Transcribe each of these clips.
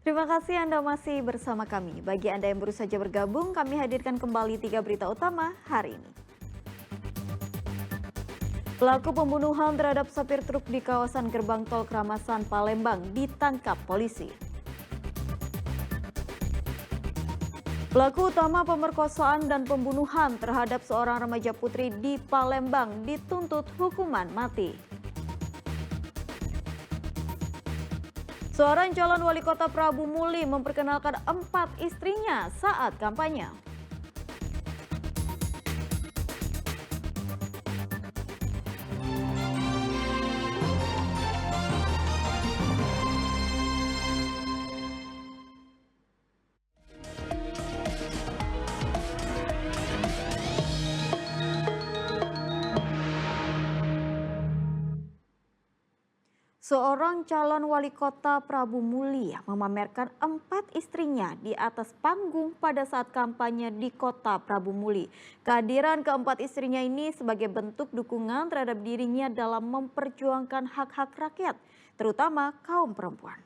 Terima kasih Anda masih bersama kami. Bagi Anda yang baru saja bergabung, kami hadirkan kembali 3 berita utama hari ini. Pelaku pembunuhan terhadap sopir truk di kawasan Gerbang Tol Kramasan, Palembang ditangkap polisi. Pelaku utama pemerkosaan dan pembunuhan terhadap seorang remaja putri di Palembang dituntut hukuman mati. Seorang calon wali kota Prabu Muli memperkenalkan 4 istrinya saat kampanye. Seorang calon wali kota Prabu Muli memamerkan 4 istrinya di atas panggung pada saat kampanye di kota Prabu Muli. Kehadiran keempat istrinya ini sebagai bentuk dukungan terhadap dirinya dalam memperjuangkan hak-hak rakyat, terutama kaum perempuan.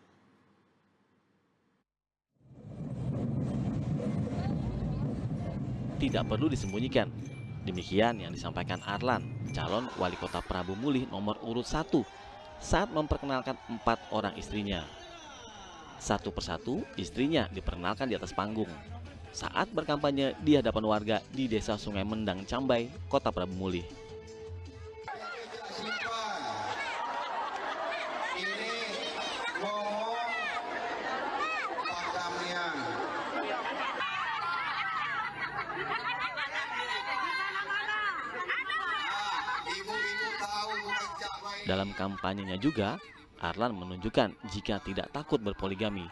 Tidak perlu disembunyikan. Demikian yang disampaikan Arlan, calon wali kota Prabu Muli nomor urut 1, saat memperkenalkan 4 orang istrinya. Satu persatu istrinya diperkenalkan di atas panggung saat berkampanye di hadapan warga di Desa Sungai Mendang Cambai, Kota Prabu Muli. Dalam kampanyenya juga, Arlan menunjukkan jika tidak takut berpoligami.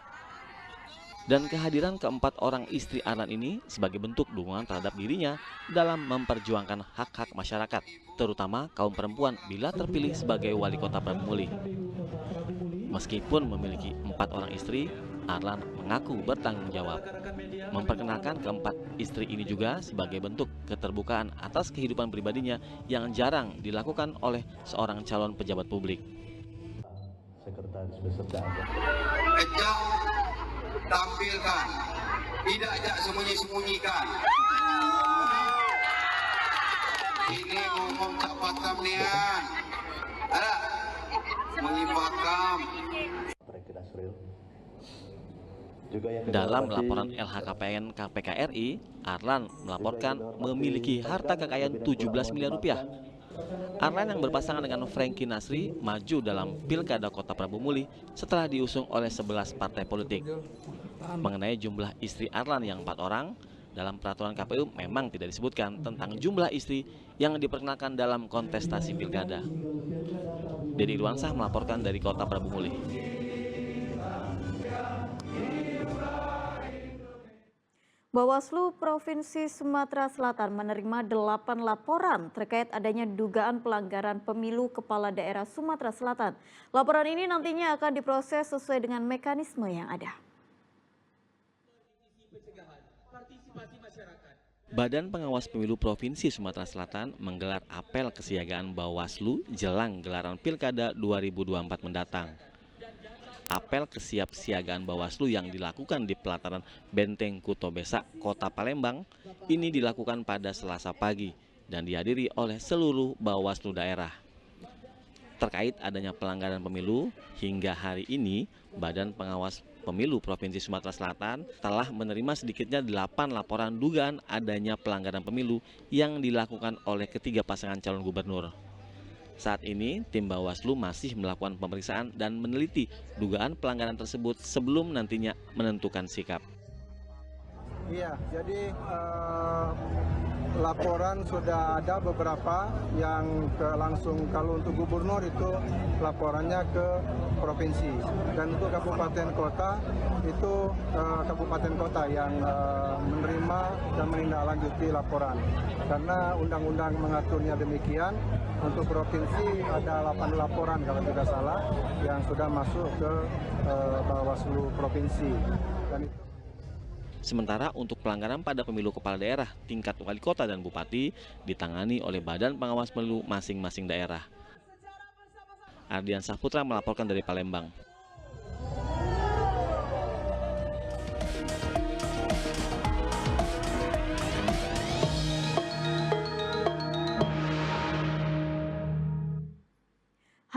Dan kehadiran keempat orang istri Arlan ini sebagai bentuk dukungan terhadap dirinya dalam memperjuangkan hak-hak masyarakat, terutama kaum perempuan bila terpilih sebagai wali kota Prabu Muli. Meskipun memiliki 4 orang istri, Arlan mengaku bertanggung jawab. Memperkenalkan keempat istri ini juga sebagai bentuk keterbukaan atas kehidupan pribadinya yang jarang dilakukan oleh seorang calon pejabat publik. Sekretaris beserta ajak, tampilkan, tidak ajak sembunyi-sembunyikan. Ini ngomong tak patam nian, ada menyimpakam. Dalam laporan LHKPN KPK RI, Arlan melaporkan memiliki harta kekayaan 17 miliar rupiah. Arlan yang berpasangan dengan Franky Nasri maju dalam Pilkada Kota Prabu Muli setelah diusung oleh 11 partai politik. Mengenai jumlah istri Arlan yang 4 orang, dalam peraturan KPU memang tidak disebutkan tentang jumlah istri yang diperkenalkan dalam kontestasi Pilkada. Dedi Irwansah melaporkan dari Kota Prabu Muli. Bawaslu Provinsi Sumatera Selatan menerima 8 laporan terkait adanya dugaan pelanggaran pemilu kepala daerah Sumatera Selatan. Laporan ini nantinya akan diproses sesuai dengan mekanisme yang ada. Badan Pengawas Pemilu Provinsi Sumatera Selatan menggelar apel kesiagaan Bawaslu jelang gelaran Pilkada 2024 mendatang. Apel kesiapsiagaan Bawaslu yang dilakukan di pelataran Benteng Kutobesak, Kota Palembang, ini dilakukan pada Selasa pagi dan dihadiri oleh seluruh Bawaslu daerah. Terkait adanya pelanggaran pemilu, hingga hari ini Badan Pengawas Pemilu Provinsi Sumatera Selatan telah menerima sedikitnya 8 laporan dugaan adanya pelanggaran pemilu yang dilakukan oleh ketiga pasangan calon gubernur. Saat ini, tim Bawaslu masih melakukan pemeriksaan dan meneliti dugaan pelanggaran tersebut sebelum nantinya menentukan sikap. Iya, jadi laporan sudah ada beberapa yang langsung kalau untuk gubernur itu laporannya ke provinsi dan untuk kabupaten kota itu kabupaten kota yang menerima dan menindaklanjuti laporan karena undang-undang mengaturnya demikian. Untuk provinsi ada 8 laporan kalau tidak salah yang sudah masuk ke Bawaslu provinsi dan itu. Sementara untuk pelanggaran pada pemilu kepala daerah tingkat wali kota dan bupati ditangani oleh Badan Pengawas Pemilu masing-masing daerah. Ardian Saputra melaporkan dari Palembang.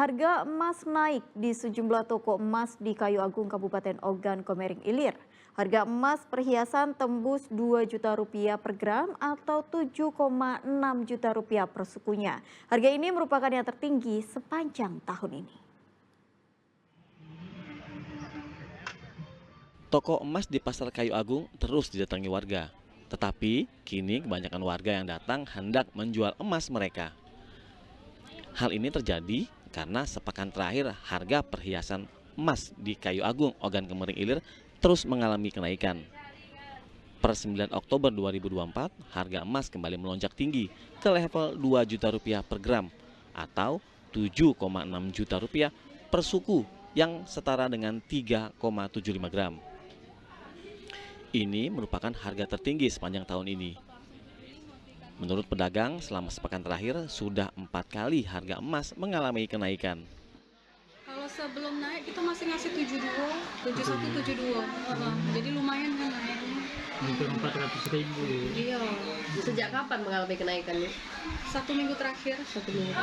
Harga emas naik di sejumlah toko emas di Kayu Agung, Kabupaten Ogan Komering Ilir. Harga emas perhiasan tembus Rp2 juta per gram atau Rp7,6 juta per sukunya. Harga ini merupakan yang tertinggi sepanjang tahun ini. Toko emas di Pasar Kayu Agung terus didatangi warga. Tetapi kini kebanyakan warga yang datang hendak menjual emas mereka. Hal ini terjadi karena sepekan terakhir harga perhiasan emas di Kayu Agung, Ogan Komering Ilir terus mengalami kenaikan. Per 9 Oktober 2024, harga emas kembali melonjak tinggi ke level Rp2 juta per gram atau Rp7,6 juta per suku yang setara dengan 3,75 gram. Ini merupakan harga tertinggi sepanjang tahun ini. Menurut pedagang, selama sepekan terakhir sudah 4 kali harga emas mengalami kenaikan. Kalau sebelum naik kita masih ngasih 71, 72. Jadi lumayan kan naiknya. Hampir 400.000. Iya. Sejak kapan mengalami kenaikan? 1 minggu terakhir. 1 minggu.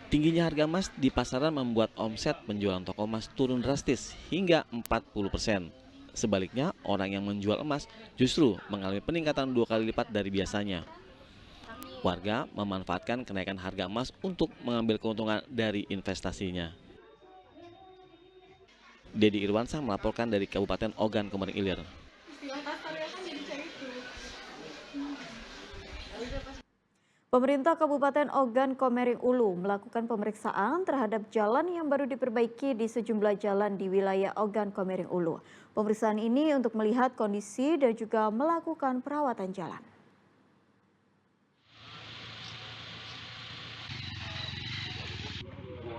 Tingginya harga emas di pasaran membuat omset penjualan toko emas turun drastis hingga 40%. Sebaliknya, orang yang menjual emas justru mengalami peningkatan 2 kali lipat dari biasanya. Warga memanfaatkan kenaikan harga emas untuk mengambil keuntungan dari investasinya. Dedi Irwansah melaporkan dari Kabupaten Ogan Komering Ilir. Pemerintah Kabupaten Ogan Komering Ulu melakukan pemeriksaan terhadap jalan yang baru diperbaiki di sejumlah jalan di wilayah Ogan Komering Ulu. Pemeriksaan ini untuk melihat kondisi dan juga melakukan perawatan jalan.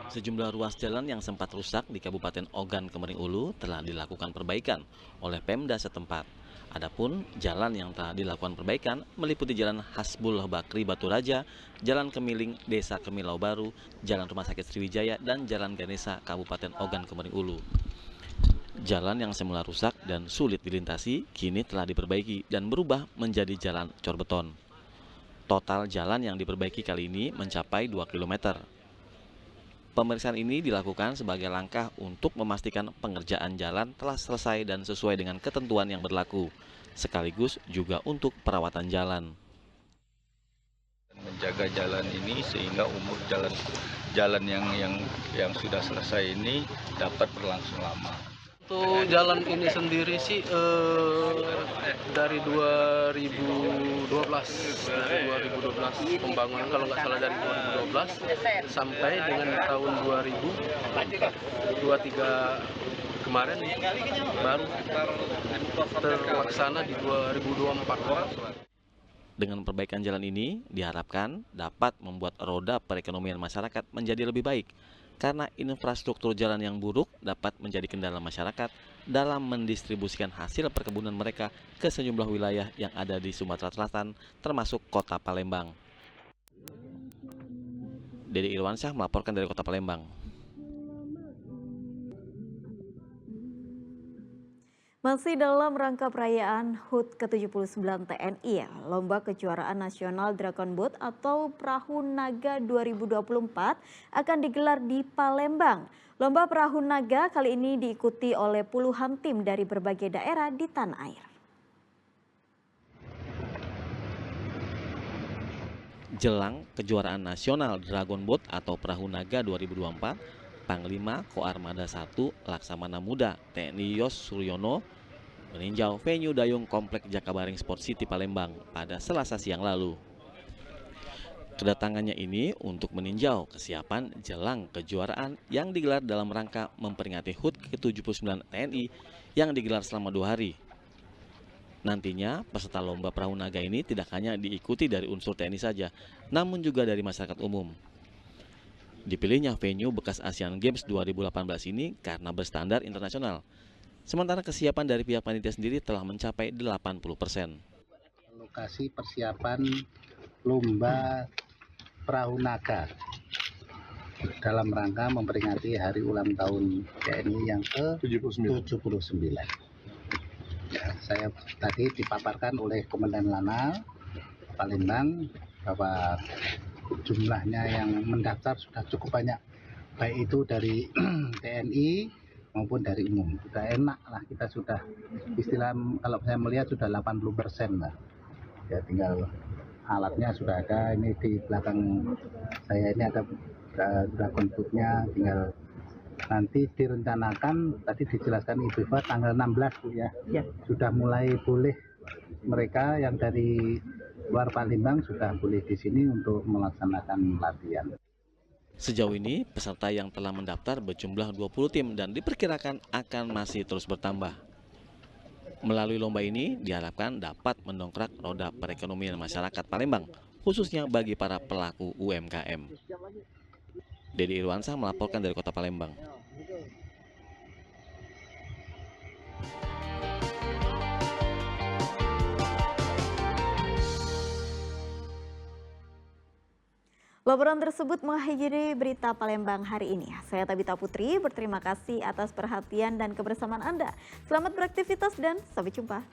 Sejumlah ruas jalan yang sempat rusak di Kabupaten Ogan Komering Ulu telah dilakukan perbaikan oleh Pemda setempat. Adapun jalan yang telah dilakukan perbaikan meliputi Jalan Hasbul Bakri Batu Raja, Jalan Kemiling Desa Kemilau Baru, Jalan Rumah Sakit Sriwijaya, dan Jalan Ganesha Kabupaten Ogan Komering Ulu. Jalan yang semula rusak dan sulit dilintasi kini telah diperbaiki dan berubah menjadi jalan cor beton. Total jalan yang diperbaiki kali ini mencapai 2 km. Pemeriksaan ini dilakukan sebagai langkah untuk memastikan pengerjaan jalan telah selesai dan sesuai dengan ketentuan yang berlaku, sekaligus juga untuk perawatan jalan. Menjaga jalan ini sehingga umur jalan yang sudah selesai ini dapat berlangsung lama. Untuk jalan ini sendiri sih dari 2012 pembangunan, kalau nggak salah dari 2012 sampai dengan tahun 2023 kemarin baru terlaksana di 2024. Dengan perbaikan jalan ini diharapkan dapat membuat roda perekonomian masyarakat menjadi lebih baik. Karena infrastruktur jalan yang buruk dapat menjadi kendala masyarakat dalam mendistribusikan hasil perkebunan mereka ke sejumlah wilayah yang ada di Sumatera Selatan, termasuk Kota Palembang. Dedi Irwansah melaporkan dari Kota Palembang. Masih dalam rangka perayaan HUT ke-79 TNI, Lomba Kejuaraan Nasional Dragon Boat atau Perahu Naga 2024 akan digelar di Palembang. Lomba Perahu Naga kali ini diikuti oleh puluhan tim dari berbagai daerah di tanah air. Jelang Kejuaraan Nasional Dragon Boat atau Perahu Naga 2024, Panglima Koarmada 1 Laksamana Muda TNI Yos Suryono meninjau venue dayung Komplek Jakabaring Sport City Palembang pada Selasa siang lalu. Kedatangannya ini untuk meninjau kesiapan jelang kejuaraan yang digelar dalam rangka memperingati HUT ke-79 TNI yang digelar selama 2 hari. Nantinya peserta lomba perahu naga ini tidak hanya diikuti dari unsur TNI saja, namun juga dari masyarakat umum. Dipilihnya venue bekas Asian Games 2018 ini karena berstandar internasional. Sementara kesiapan dari pihak panitia sendiri telah mencapai 80%. Lokasi persiapan lomba perahu naga dalam rangka memperingati hari ulang tahun TNI yang ke-79. Ya, saya tadi dipaparkan oleh Komandan Lanal Palembang, Bapak jumlahnya yang mendaftar sudah cukup banyak, baik itu dari TNI maupun dari umum. Sudah enak lah, kita sudah istilah kalau saya melihat sudah 80% lah. Ya tinggal alatnya sudah ada, ini di belakang saya ini ada dragon bootnya, tinggal nanti direncanakan, tadi dijelaskan Ibu Eva tanggal 16 Bu ya. Sudah mulai boleh mereka yang dari luar Palembang sudah boleh di sini untuk melaksanakan latihan. Sejauh ini, peserta yang telah mendaftar berjumlah 20 tim dan diperkirakan akan masih terus bertambah. Melalui lomba ini, diharapkan dapat mendongkrak roda perekonomian masyarakat Palembang, khususnya bagi para pelaku UMKM. Dedi Irwansyah melaporkan dari Kota Palembang. Laporan tersebut mengakhiri berita Palembang hari ini. Saya Tabita Putri, berterima kasih atas perhatian dan kebersamaan Anda. Selamat beraktivitas dan sampai jumpa.